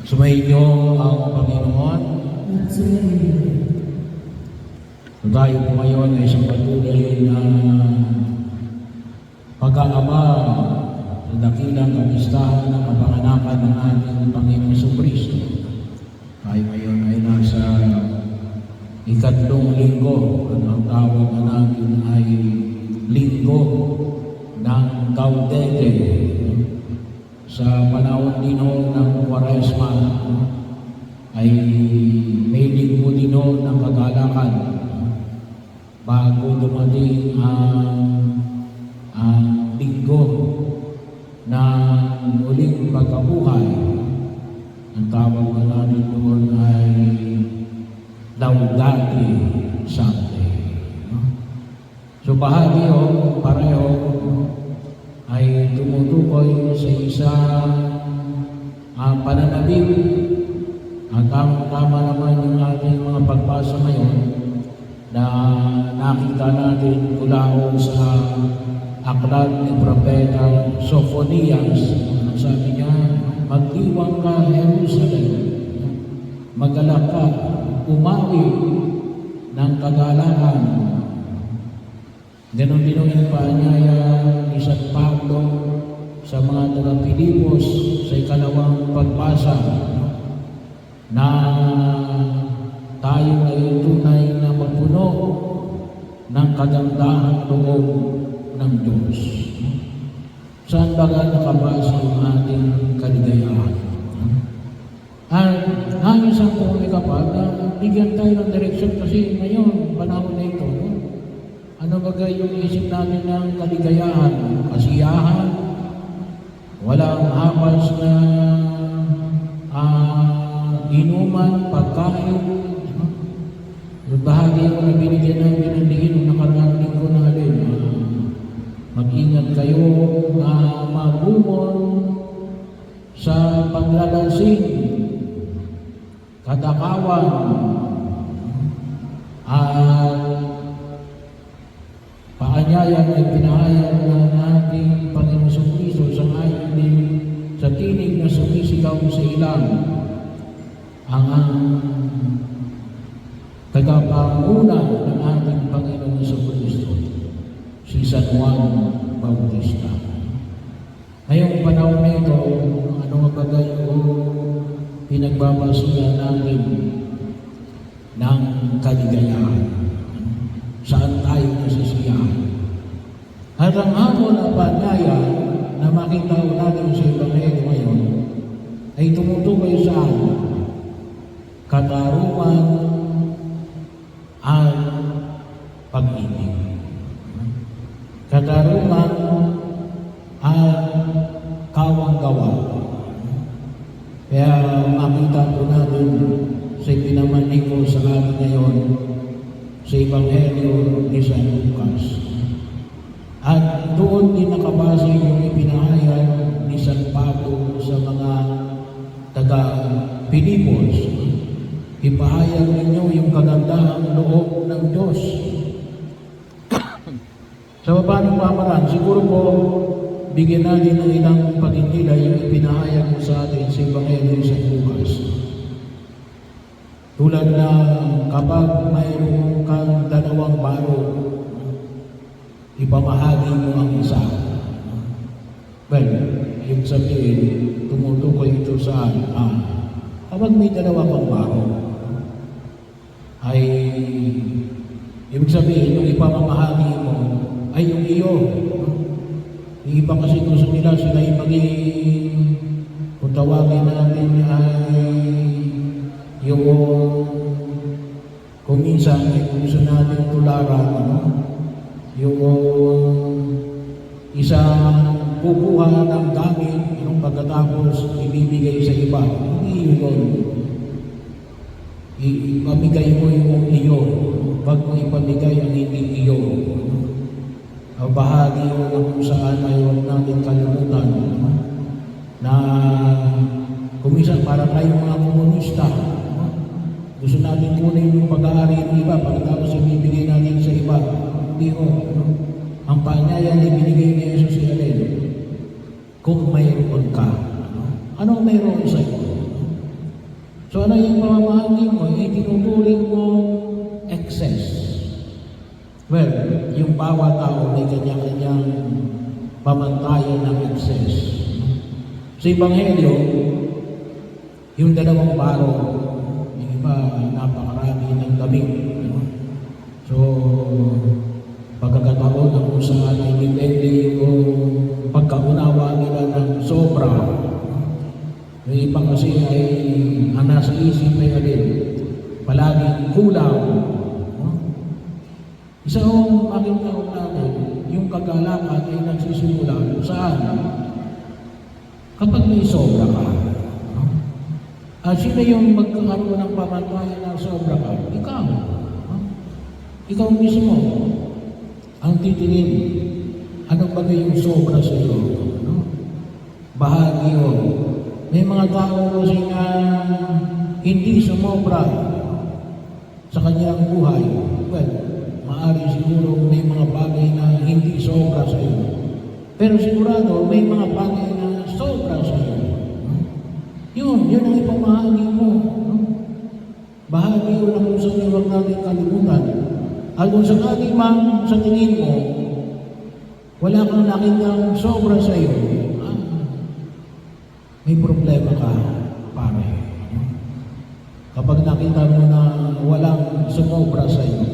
Sumainyo ang Panginoon. So tayo po ngayon ay isang patuloy na pag-aabang sa dakilang kapistahan ng kapanganakan ng ating Panginoong Jesucristo. Tayo ngayon ay nasa ikatlong linggo at ang tawag na natin ay linggo ng Gaudete. Sa panahon din ng Quaresma ay may linggo din ng kagalakan bago dumating ang linggo ng muling pagkabuhay. Ang tawag na natin doon ay Laudate Sunday. So bahagi pareho ay tumutukoy sa isang pananabik. At tama naman yung ating mga pagbasa ngayon na nakita natin mula sa aklat ni Propeta Sophonias. Ang sabi niya, magdiwang ka Jerusalem, magalak ka, umawi ng kagalakan. Ganon din ang paanyaya ni San Pablo sa mga taga-Pilipos sa ikalawang pagbasa na tayo ay tunay na magpuno ng kagandahang loob ng Diyos. Saan baga nakabase yung ating kaligayahan? At nangis ang kong kapag na bigyan tayo ng direksyon kasi ngayon, panahon na ito, ano bagay yung isip natin ng kaligayahan, kasiyahan, walang hapas na inuman, pagkain. Yung bahagi ko na binigyan namin ng diin nung nakaraang linggo natin, mag-ingat kayo na magumon sa paglalasing, kadakawan, at paanyaya ay pinahayag na ating Panginoon Jesucristo sa ayon din sa tinig na sumisigaw sa ilang ang tagapanguna ng ating Panginoon Jesucristo, si San Juan Bautista. Ngayong panahon na ito, ano ang bagay o pinagbabasuhan natin ng kaligayahan? Saan tayo nasisiyahan? At ang hamon na paanyaya na makita natin sa Ebanghelyo ngayon ay tumutukoy sa katarungan at pag-ibig. Katarungan at kawang-gawa. Kaya makita po natin sa pinamanig ko sa atin ngayon sa Ebanghelyo ni San Lucas. At doon din nakabase yung ipinahayag ni San Pablo sa mga taga-Pilipos. Ipahayag ninyo yung kagandahang loob ng Diyos. Sa baba ng pamaraan, siguro po bigyan natin ng ilang pagkikila yung ipinahayag mo sa atin sa Ebanghelyo ni San Lucas. Tulad na kapag mayroon kang dalawang baro, ipamahagi mo ang isa. Well, yung sabihin, tumutukoy ito sa kapag may dalawa kang baro, ay ibig sabihin, yung ipamamahagi mo ay yung iyo. Yung iba kasi gusto nila, sila ay maging, kung tawagin natin ay yung kung minsan ay gusto natin tularan, yung isang kukuha ng gamit, yung pagkatapos ibibigay sa iba. Hindi yun. Ipamigay mo yung iyo, wag mo ipamigay ang hindi iyo. Ang bahagi mo na kung saan ay huwag natin kalimutan na kuminsan para tayong mga komunista, gusto natin kunin yung pag-aari ng iba pagkatapos ibibigay natin sa iba. Hindi ho. Ang paanyaya na ibinigay ni Jesus si Alin, kung mayroon ka, ano mayroon sa iyo? So ano yung pamamahagi mo? Tinuturing mo excess. Well, yung bawat tao may kanya-kanyang pamantayan ng excess. Sa Ebanghelyo, yung dalawang baro, yung iba napakarami ng damit. So, pagkakataon na kung saan ay depende yung pagkaunawa nila ng sobra. Yung iba kasi ay ang nasa isip ay alin, palaging kulang. Isa kong makita ko namin, yung kagalakan ay nagsisimula saan? Kapag may sobra ka. At sino yung magkakaroon ng pamantayan ng sobra ka? Ikaw. Ikaw mismo ang titingin. Ano ba yung sobra sa iyo? Bahagi yun. May mga tao kasi na hindi sumobra sa kanyang buhay. Well, maaari siguro may mga bagay na hindi sobra sa iyo. Pero sigurado may mga bagay na sobra sa iyo. Yun ang ipamahagi mo. Bahagi yun ang kung saan huwag natin kalimutan. At kung sakali man sa tingin mo, wala kang nakitang sobra sa iyo, may problema ka, pare. Kapag nakita mo na walang sumobra sa iyo,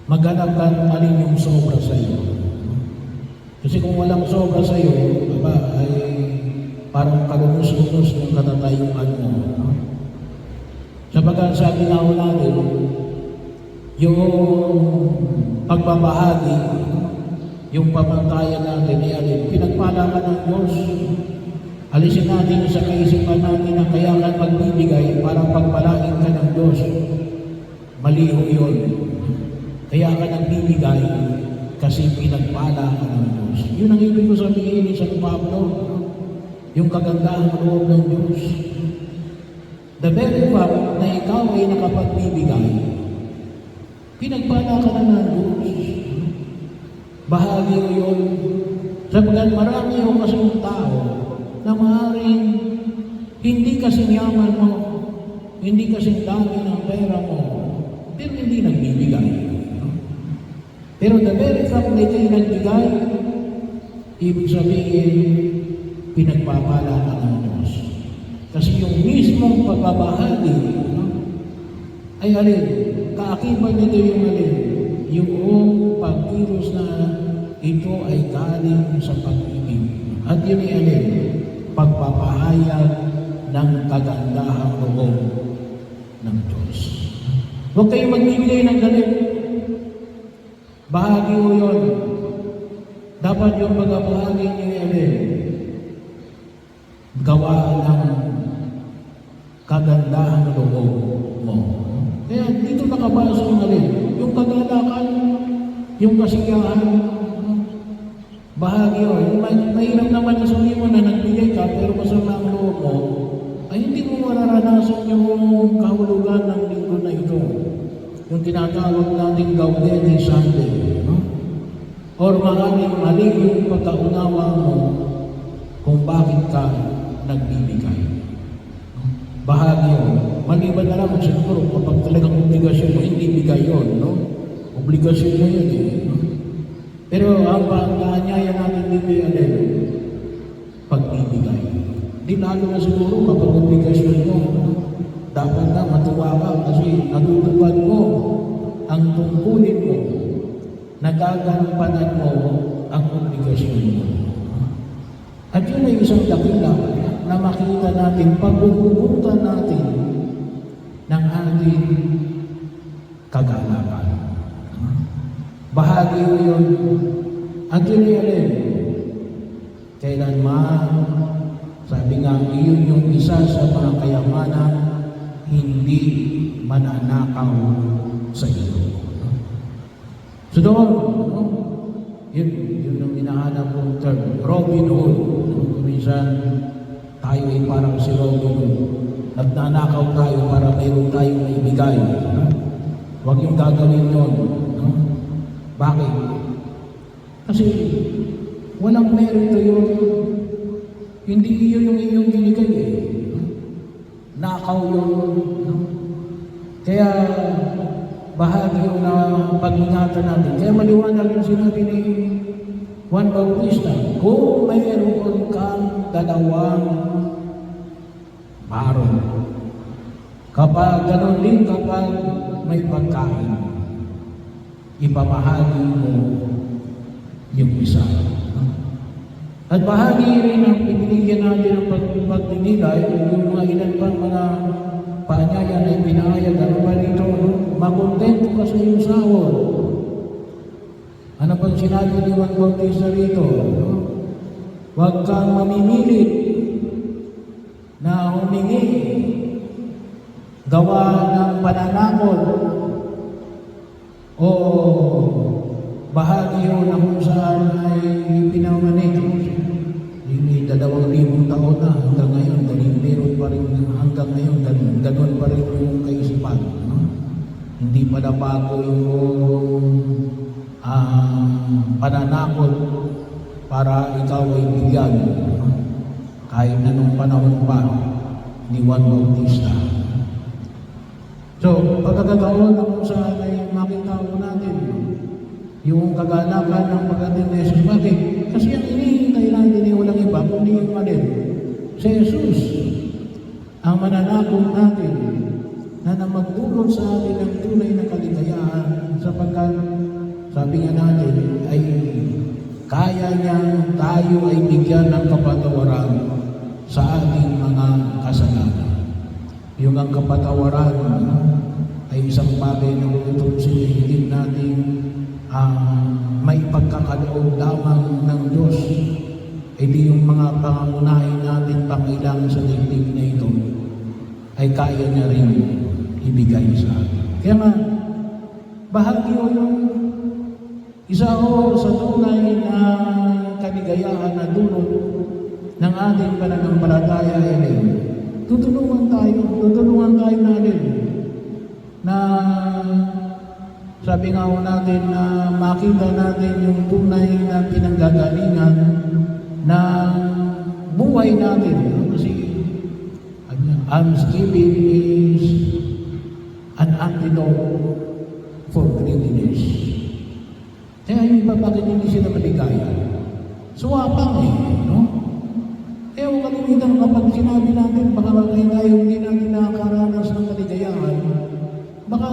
maghanap ka ng alin yung sobra sa iyo. Kasi kung walang sobra sa iyo, ay parang kalunos-lunos yung katatayuan mo. Sapagkat sabi na ako natin, yung pagbabahagi, yung pamantayan natin, pinagpala ka ng Diyos. Alisin natin sa kaisipan natin na kaya ka magbibigay para pagpalain ka ng Diyos. Mali ho yun. Kaya ka nagbibigay kasi pinagpala ka ng Diyos. Yun ang ibig ko sabihin ni San Pablo, yung kagandahan ng loob ng Diyos. The very fact na ikaw ay nakapagbibigay, pinagpala ka na ng Diyos. Bahagi mo yun. Sapagkat marami yung kasing tao na maaaring hindi kasing yaman mo, hindi kasing dami ng pera mo, pero hindi nagbibigay. Pero the very fact na ito'y nagbigay, ibig sabihin, pinagpapala ka ng Diyos. Kasi yung mismong pagbabahagi, ay alin, kaakibat nito yung alin, yung pagkilos na ito ay galing sa pag-ibig. At yun ay alin, pagpapahayag ng kagandahang loob ng Diyos. Huwag kayo magbibigay ng galit. Bahagi mo yun. Dapat yung pagbabahagi niyo ay alin, gawa ng kagandahang loob mo. Kaya dito nakabasa yung alin, yung kagalakan, yung kasiyahan, bahagi yun. Mahirap naman na sabihin mo na nagbigay ka, pero masama ang loob mo, ay hindi mo mararanasan yung kahulugan ng linggo na ito. Yung tinatawag natin Gaudete Sunday. Or maaaring mali yung pagkaunawa mo kung bakit ka nagbibigay. Bahagi yun. Maliban na lang siguro kapag talagang obligasyon mo, hindi bigay yun, no? Obligasyon mo yun eh. No? Pero ang pag-aanyaya natin dito yung pagbibigay. Di lalo na siguro kapag obligasyon mo, dapat na matuwa ka kasi natutupad mo ang tungkulin mo, nagagampanan mo ang obligasyon mo. At yun ay isang dakila na makita natin, pagbubukutan natin ng ating kagalakan. Bahagi mo yun. At yun ay alin. Kailanman, sabi nga, iyon yung isa sa mga kayamanan, hindi mananakaw sa iyo. So doon, yun ang hinahanap kong term, Robin Hood. Minsan, tayo ay parang si Robin Hood. Nagnanakaw tayo para mayroon tayong maibigay. Huwag yung gagawin yun. Bakit? Kasi walang merito yun. Hindi iyo yung iyong binigay eh. Nakaw takaw yun. No? Kaya bahagi yung na pag-ingatan natin. Kaya maliwanag yung sinabi ni Juan Bautista, kung mayroon kang dalawang baron, kapag gano'n din kapag may pagkain, ipamahagi mo yung isa. At bahagi rin ang pinigyan natin ng pagninilay, yung mga ilan pang mga paanyaya na ipinahayag, ano ba dito, makontento ka sa iyong sahod. Ano pang sinabi ni Juan Bautista rito? Huwag kang mamimilit na humingi, gawa ng pananakot o bahagi yun na kung saan ay pinamanik. Hindi 2,000 taon na hanggang ngayon, meron pa rin hanggang ngayon, ganun pa rin yung kaisipan. No? Hindi pa na bago yung pananakot para ikaw ay bigyan. No? Kahit na nung panahon pa ni Juan Bautista. So, pagkakataon na kung saan ay makita ko natin yung kagalakan ng pagdating ni Jesus. Bakit? Kasi ang hinihintay natin ay walang iba, kundi yung alin. Si Jesus, ang mananakot natin na magdulot sa atin ng tunay na kaligayahan sapagkat sabi nga natin ay kaya niya tayo ay bigyan ng kapatawaran sa ating mga kasalanan. Yung ang kapatawaran ay isang bagay na utusin na higit natin may pagkakaloob lamang ng Diyos. E di yung mga pangunahin natin pangilang sa daigdig na ito ay kaya niya rin ibigay sa atin. Kaya nga, bahagi o yung isa o sa tunay na kaligayahan na dulot ng ating pananampalataya ay tutulungan tayo natin na sabi nga natin na makita natin yung tunay na pinanggagalingan ng buhay natin. Kasi almsgiving is an antidote for greediness. Kaya yung iba bakit hindi sila maligaya? Suwapang no? Eh, huwag kalimitan kapag sinabi natin, baka tayo hindi natin nakakaranas ng kaligayahan, baka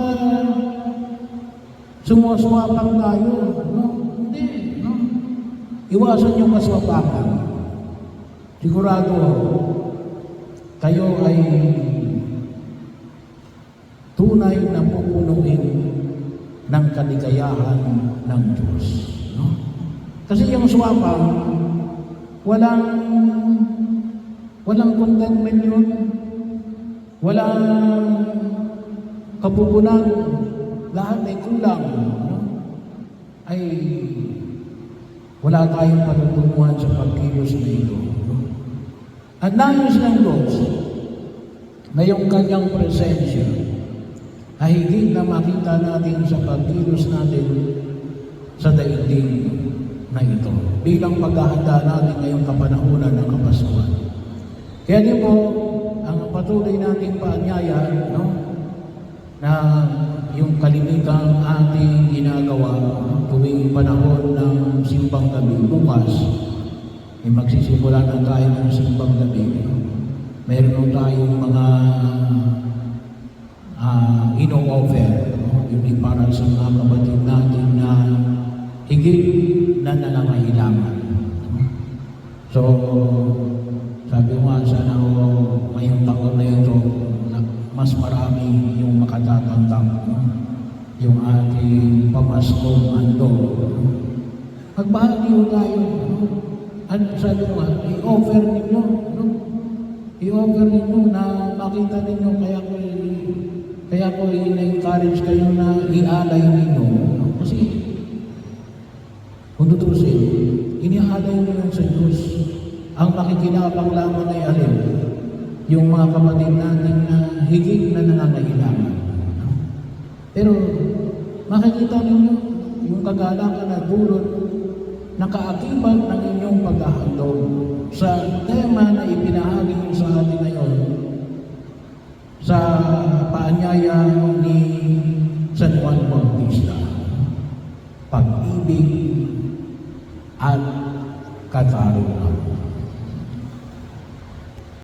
sumuwapang tayo, no? Hindi, no? Iwasan yung kaswapakan. Sigurado, kayo ay tunay na pupunuin ng kaligayahan ng Diyos. No? Kasi yung swapang, walang contentment yun, walang kapugunan, lahat ay kulang. No? Ay wala tayong patutunguhan sa pagkilos na ito. No? At nais ng Diyos na yung kanyang presensya ay higit na makita natin sa pagkilos natin sa daigdig na ito bilang paghahanda natin ngayong kapanahunan ng Kapaskuhan. Kaya din po, ang patuloy nating paanyaya, no, na yung kalimitang ating ginagawa tuwing panahon ng simbang gabi bukas, ay magsisimula na tayo ng simbang gabi. Meron tayong mga ino-offer, yun para sa mga kapatid natin na higit na nangangailangan. So, sabi ko nga, sana ngayong taon na ito, mas marami yung makatatanggap, yung ating pamaskong handog. Magbahagi ho tayo. At sabi ko nga, i-offer ninyo. I-offer ninyo na makita ninyo, kaya ko i-encourage kayo na i-alay ninyo. Kasi, kung tutusin, iniaalay nyo lang sa Diyos. Ang makikinabang lamang ay alin? Yung mga kapatid natin na higit na nangangailangan. Pero, makikita ninyo yung kagalakan na dulot na kaakibat ng inyong paghahandog sa tema na ipinahagi sa atin ngayon paanyaya ni San Juan Bautista, pag-ibig at katarungan.